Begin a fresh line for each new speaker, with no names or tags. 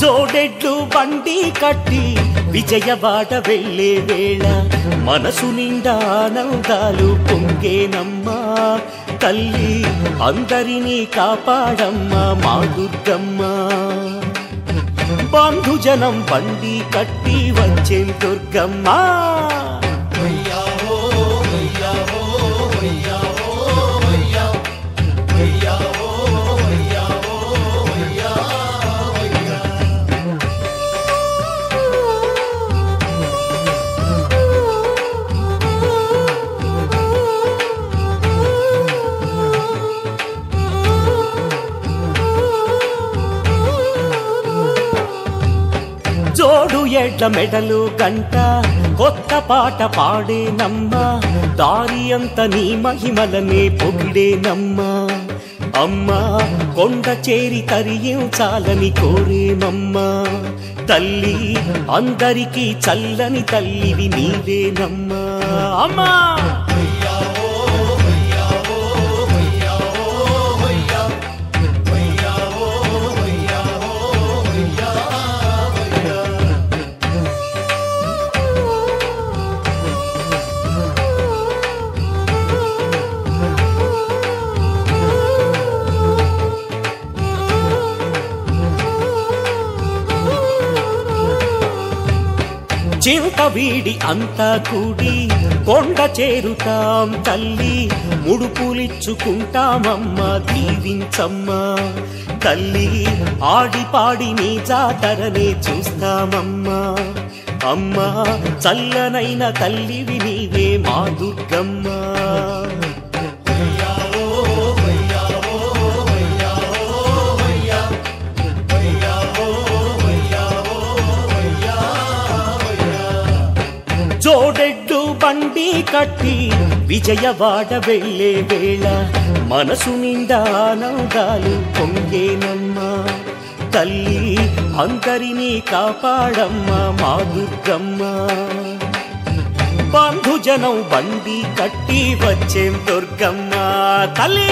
జోడెడ్లు బండి కట్టి విజయవాడ వెళ్ళే వేళ మనసు నిండా ఆనందాలు పొంగేనమ్మా తల్లి అందరినీ కాపాడమ్మా మా దుర్గమ్మ బంధుజనం బండి కట్టి వచ్చే దుర్గమ్మ జోడు ఎడ్ల మెడలు గంట కొత్త పాట పాడేనమ్మా దారి అంత నీ మహిమలనే పొగిడేనమ్మా అమ్మా కొండ చేరి తరించాలని కోరేమమ్మా తల్లి అందరికీ చల్లని తల్లివి నీవేనమ్మా అమ్మా చింత వీడి అంతా కూడి కొండ చేరుతాం తల్లి ముడుపులిచ్చుకుంటామమ్మా దీవించమ్మా తల్లి ఆడి పాడి నీ జాతరనే చూస్తామమ్మా అమ్మా చల్లనైన తల్లివి నీవే మా దుర్గమ్మ జోడెడ్డు బండి కట్టి విజయవాడ వెళ్ళే వేళ మనసు నిండా ఆనందాలు పొంగేనమ్మా తల్లి అందరినీ కాపాడమ్మా మా దుర్గమ్మ బంధుజనం బండి కట్టి వచ్చేం దుర్గమ్మ తల్లి